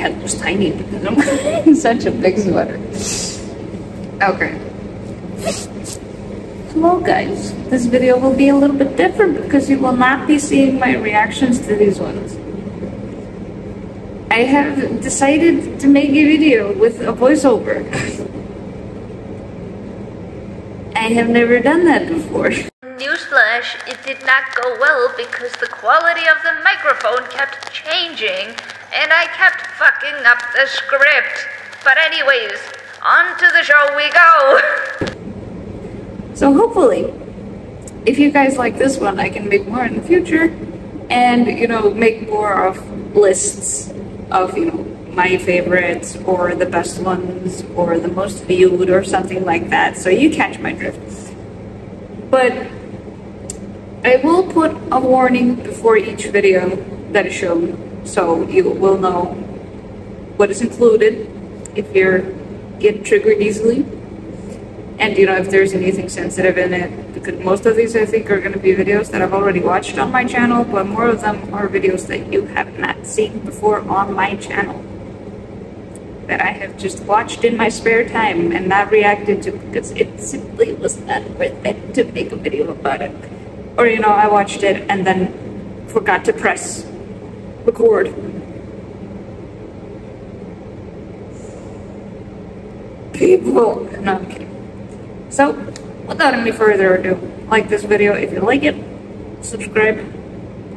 head was tiny because I'm wearing such a big sweater. Okay. Hello guys. This video will be a little bit different because you will not be seeing my reactions to these ones. I have decided to make a video with a voiceover. I have never done that before. Newsflash, it did not go well because the quality of the microphone kept changing and I kept fucking up the script. But anyways, on to the show we go! So hopefully, if you guys like this one, I can make more in the future and, you know, make more of lists of, you know, my favorites or the best ones or the most viewed or something like that, so you catch my drift. But I will put a warning before each video that is shown, so you will know what is included if you get triggered easily, and you know if there's anything sensitive in it, because most of these I think are going to be videos that I've already watched on my channel, but more of them are videos that you have not seen before on my channel, that I have just watched in my spare time and not reacted to because it simply was not worth it to make a video about it. Or, you know, I watched it and then forgot to press record. People, no, I'm kidding. So, without any further ado, like this video if you like it, subscribe.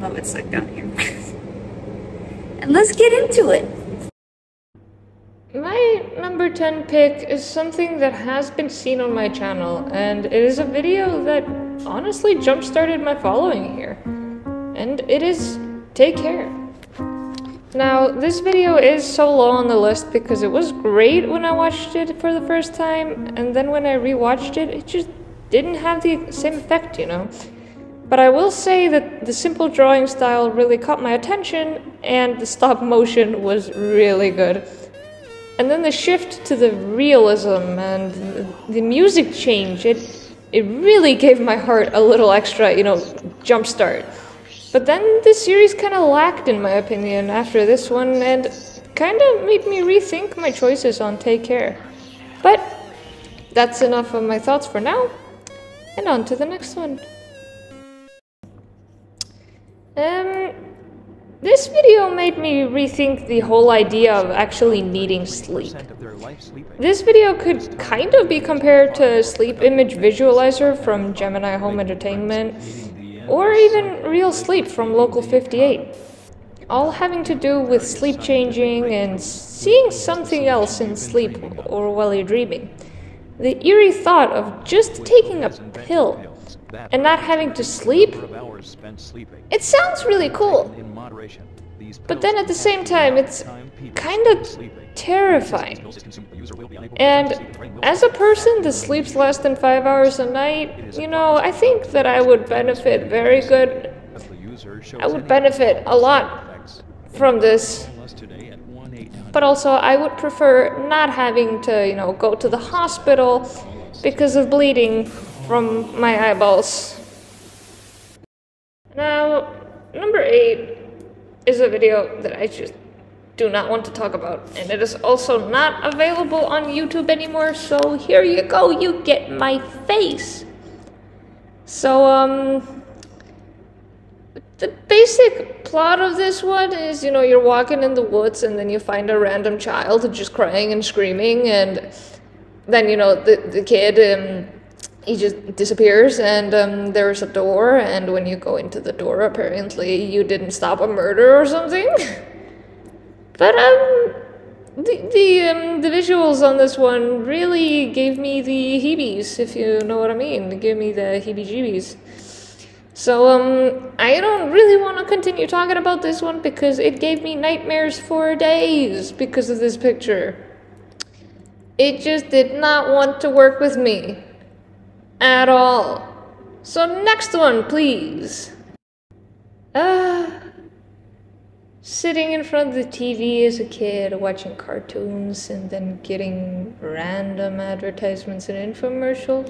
Oh, it's like down here. And let's get into it. My number 10 pick is something that has been seen on my channel, and it is a video that honestly jump-started my following here. And it is Take Care. Now, this video is so low on the list because it was great when I watched it for the first time, and then when I rewatched it, it just didn't have the same effect, you know? But I will say that the simple drawing style really caught my attention, and the stop motion was really good. And then the shift to the realism and the music change, it really gave my heart a little extra, you know, jump start. But then the series kind of lacked, in my opinion, after this one, and kind of made me rethink my choices on Take Care. But that's enough of my thoughts for now, and on to the next one. This video made me rethink the whole idea of actually needing sleep. This video could kind of be compared to Sleep Image Visualizer from Gemini Home Entertainment, or even Real Sleep from Local 58. All having to do with sleep changing and seeing something else in sleep or while you're dreaming. The eerie thought of just taking a pill and not having to sleep, it sounds really cool. But then at the same time, it's kind of terrifying. And as a person that sleeps less than 5 hours a night, you know, I think that I would benefit very good. I would benefit a lot from this. But also, I would prefer not having to, you know, go to the hospital because of bleeding from my eyeballs. Now, number 8 is a video that I just do not want to talk about, and it is also not available on YouTube anymore, so here you go, you get my face. So, the basic plot of this one is, you know, you're walking in the woods and then you find a random child just crying and screaming, and then, you know, the kid, he just disappears, and there's a door, and when you go into the door, apparently you didn't stop a murder or something. But the visuals on this one really gave me the heebies, if you know what I mean. It gave me the heebie-jeebies. So I don't really want to continue talking about this one because it gave me nightmares for days because of this picture. It just did not want to work with me. At all. So next one, please. Sitting in front of the TV as a kid, watching cartoons, and then getting random advertisements and infomercials.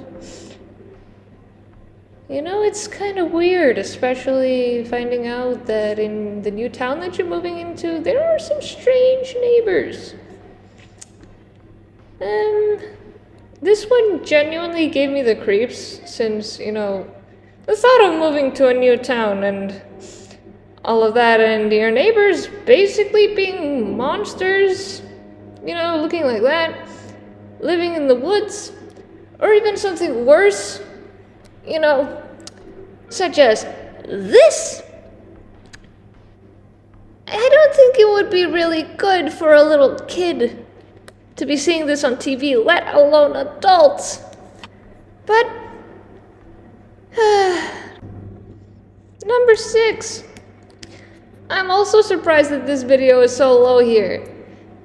You know, it's kind of weird, especially finding out that in the new town that you're moving into, there are some strange neighbors. This one genuinely gave me the creeps since, you know, the thought of moving to a new town and all of that, and your neighbors basically being monsters, you know, looking like that, living in the woods, or even something worse, you know, such as this. I don't think it would be really good for a little kid to be seeing this on TV, let alone adults. But, number 6. I'm also surprised that this video is so low here,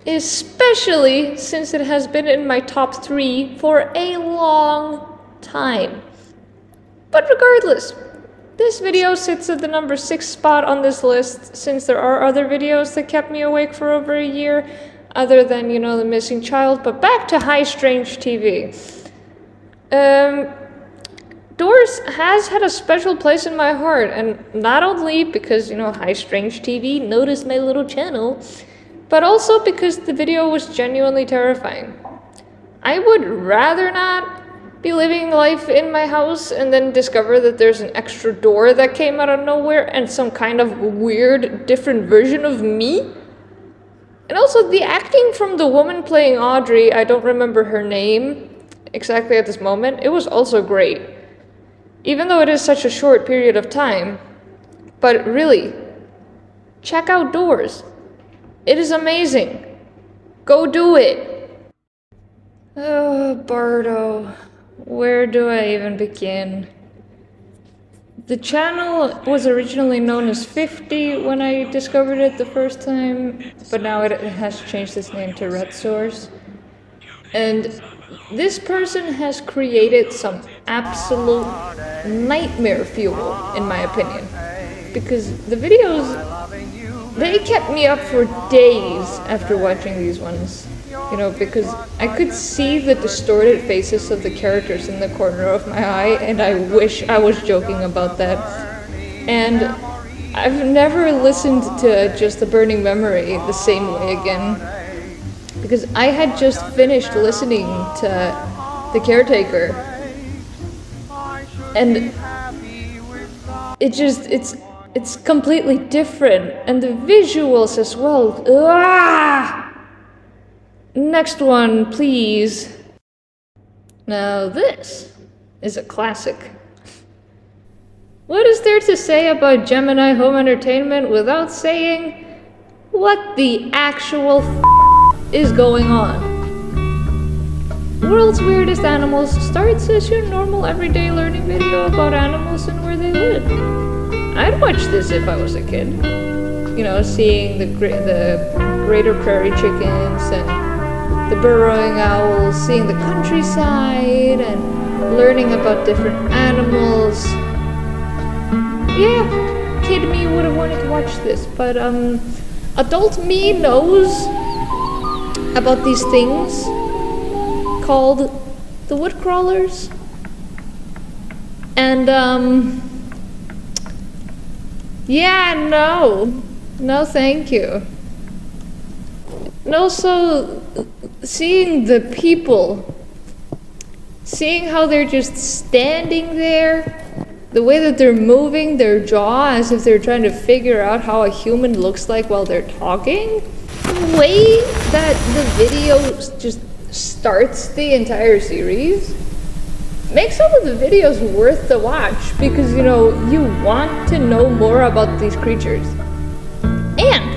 especially since it has been in my top 3 for a long time. But regardless, this video sits at the number 6 spot on this list since there are other videos that kept me awake for over a year, other than, you know, The Missing Child. But back to High Strange TV. Doors has had a special place in my heart, and not only because, you know, High Strange TV noticed my little channel, but also because the video was genuinely terrifying. I would rather not be living life in my house and then discover that there's an extra door that came out of nowhere and some kind of weird, different version of me. And also the acting from the woman playing Audrey, I don't remember her name exactly at this moment, it was also great. Even though it is such a short period of time. But really, check out Doors. It is amazing. Go do it. Oh, Bardo. Where do I even begin? The channel was originally known as 50 when I discovered it the first time, but now it has changed its name to Red Source. And this person has created some absolute nightmare fuel, in my opinion. Because the videos, they kept me up for days after watching these ones. You know, because I could see the distorted faces of the characters in the corner of my eye, and I wish I was joking about that. And I've never listened to Just a Burning Memory the same way again. Because I had just finished listening to The Caretaker. And it's completely different. And the visuals as well. Ah! Next one, please. Now this is a classic. What is there to say about Gemini Home Entertainment without saying what the actual is going on? World's Weirdest Animals starts as your normal everyday learning video about animals and where they live. I'd watch this if I was a kid. You know, seeing the greater prairie chickens and the burrowing owls, seeing the countryside and learning about different animals. Yeah, kid me would have wanted to watch this, but adult me knows about these things called the wood crawlers. And yeah, no thank you. And also seeing the people, seeing how they're just standing there, the way that they're moving their jaw as if they're trying to figure out how a human looks like while they're talking, the way that the video just starts the entire series makes some of the videos worth the watch, because, you know, you want to know more about these creatures. And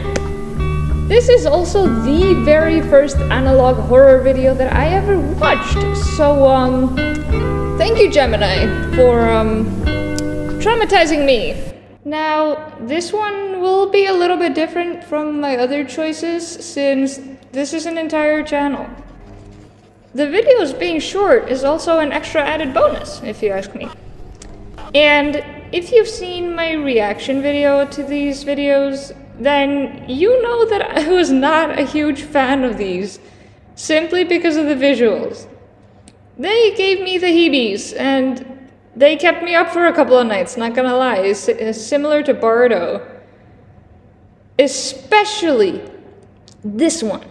this is also the very first analog horror video that I ever watched, so thank you, Gemini, for traumatizing me. Now, this one will be a little bit different from my other choices since this is an entire channel. The videos being short is also an extra added bonus, if you ask me. And if you've seen my reaction video to these videos, then you know that I was not a huge fan of these, simply because of the visuals. They gave me the heebies, and They kept me up for a couple of nights, not gonna lie. It's similar to Bardo. Especially this one.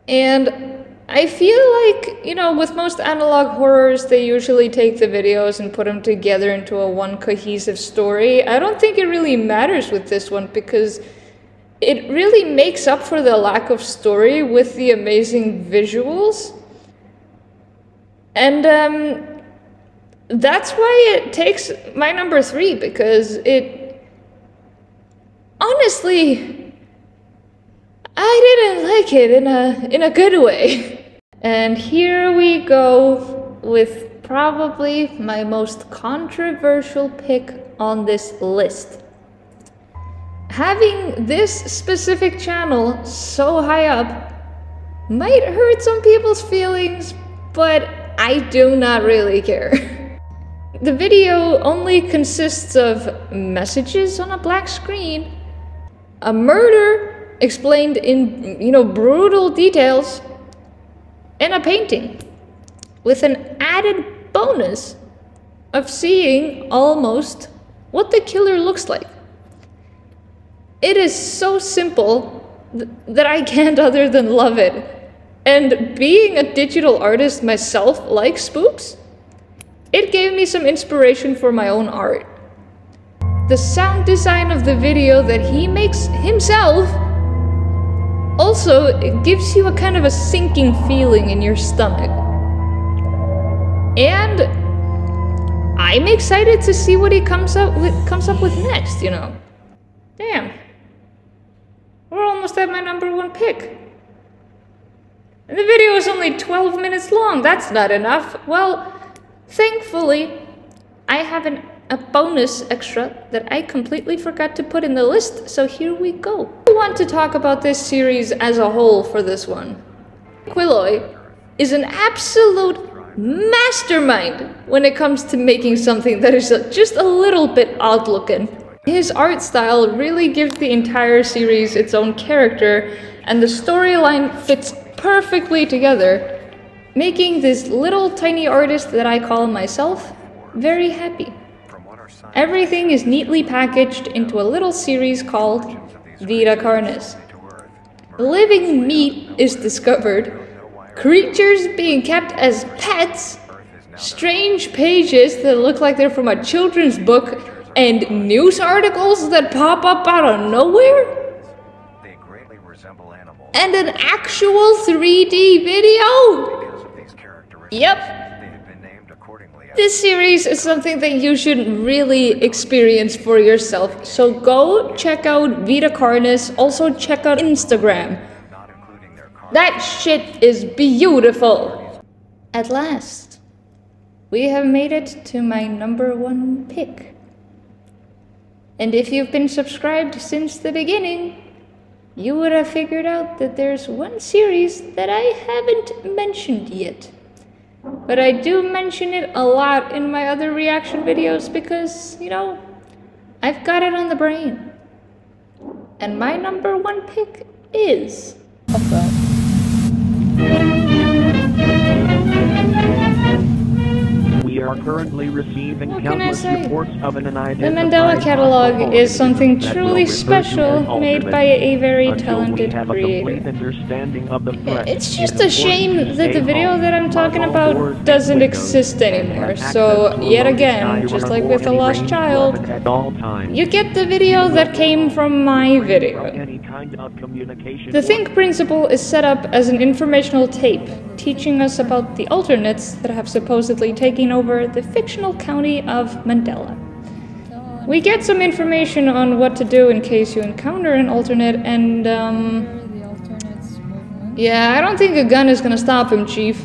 And I feel like, you know, with most analog horrors, they usually take the videos and put them together into a one cohesive story. I don't think it really matters with this one because it really makes up for the lack of story with the amazing visuals. And that's why it takes my number 3, because it... honestly, I didn't like it in a good way. And here we go with probably my most controversial pick on this list. Having this specific channel so high up might hurt some people's feelings, but I do not really care. The video only consists of messages on a black screen, a murder explained in, you know, brutal details, and a painting with an added bonus of seeing almost what the killer looks like. It is so simple that I can't other than love it. And being a digital artist myself like spooks, it gave me some inspiration for my own art. The sound design of the video that he makes himself also it gives you a kind of a sinking feeling in your stomach. And I'm excited to see what he comes up with next, you know. Damn. We're almost at my number 1 pick. And the video is only 12 minutes long. That's not enough. Well, thankfully, I have a bonus extra that I completely forgot to put in the list, so here we go. I want to talk about this series as a whole for this one. Quilloy is an absolute mastermind when it comes to making something that is just a little bit odd looking. His art style really gives the entire series its own character, and the storyline fits perfectly together, making this little tiny artist that I call myself very happy. Everything is neatly packaged into a little series called Vita Carnis. Living meat is discovered, creatures being kept as pets, strange pages that look like they're from a children's book, and news articles that pop up out of nowhere? And an actual 3D video? Yep. This series is something that you should really experience for yourself, so go check out Vita Carnis, also check out Instagram. That shit is beautiful! At last, we have made it to my number 1 pick. And if you've been subscribed since the beginning, you would have figured out that there's one series that I haven't mentioned yet. But I do mention it a lot in my other reaction videos because, you know, I've got it on the brain. And my number 1 pick is... We are currently receiving countless reports of an unidentified... The Mandela Catalog is something truly special, made by a very talented creator. It's just a shame that the video that I'm talking about doesn't exist anymore, so yet again, just like with The Lost Child, you get the video that came from my video. The Think Principle is set up as an informational tape, teaching us about the alternates that have supposedly taken over the fictional county of Mandela. We get some information on what to do in case you encounter an alternate, and yeah, I don't think a gun is gonna stop him, Chief.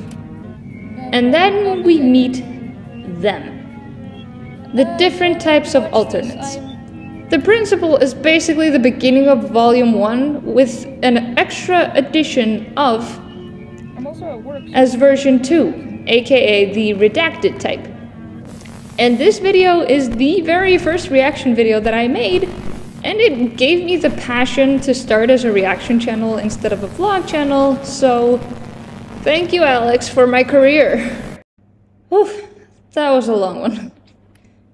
And then we meet them. The different types of alternates. The Principle is basically the beginning of Volume 1 with an extra edition of as version 2, aka the redacted type. And this video is the very first reaction video that I made, and it gave me the passion to start as a reaction channel instead of a vlog channel, so thank you, Alex, for my career. Oof, That was a long one.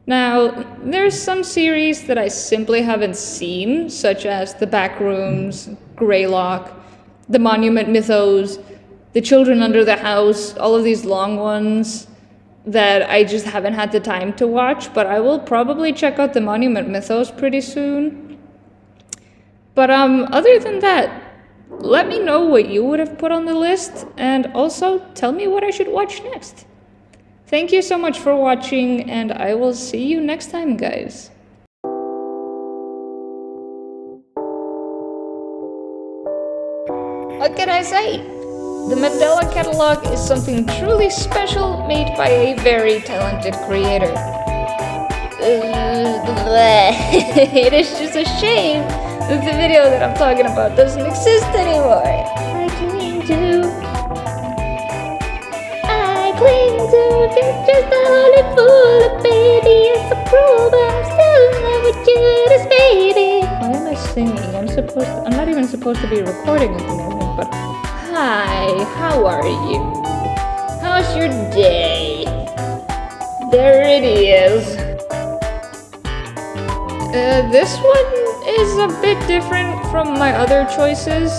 Now, there's some series that I simply haven't seen, such as The Backrooms, Greylock, The Monument Mythos, The Children Under the House, all of these long ones that I just haven't had the time to watch, but I will probably check out The Monument Mythos pretty soon. But other than that, let me know what you would have put on the list, and also tell me what I should watch next. Thank you so much for watching, and I will see you next time, guys. What can I say? The Mandela Catalog is something truly special made by a very talented creator. It is just a shame that the video that I'm talking about doesn't exist anymore. I cling to pictures that only full of baby. It's so cruel, but I'm still in love with you, this baby. Why am I singing? I'm not even supposed to be recording at the moment, but hi, how are you? How's your day? There it is. This one is a bit different from my other choices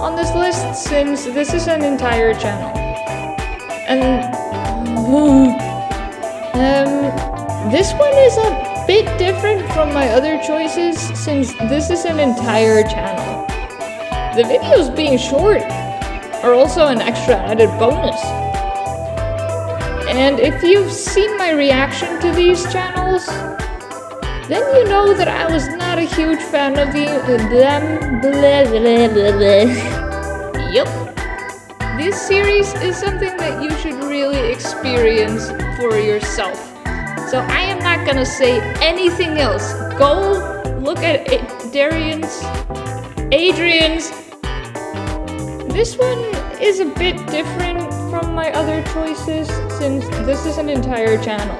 on this list, since this is an entire channel. And this one is a bit different from my other choices, since this is an entire channel. The videos being short are also an extra added bonus. And if you've seen my reaction to these channels, then you know that I was not a huge fan of them. Yup. This series is something that you should really experience for yourself. So I am not gonna say anything else. Go look at Adrian's. This one is a bit different from my other choices, since this is an entire channel.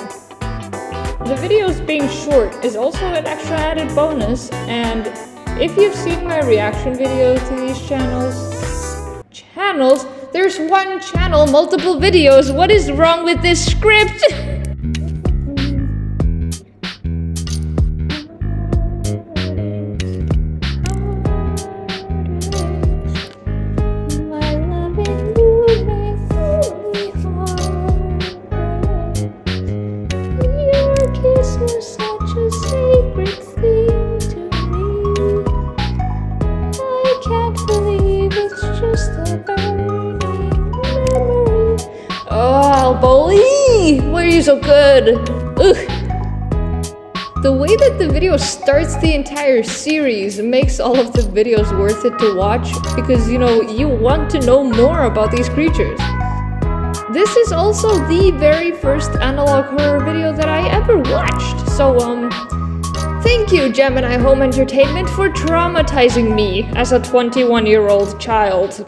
The videos being short is also an extra added bonus, and if you've seen my reaction videos to these channels, there's one channel, multiple videos. What is wrong with this script? Why are you so good? Ugh. The way that the video starts the entire series makes all of the videos worth it to watch, because, you know, you want to know more about these creatures. This is also the very first analog horror video that I ever watched, so, thank you, Gemini Home Entertainment, for traumatizing me as a 21-year-old child.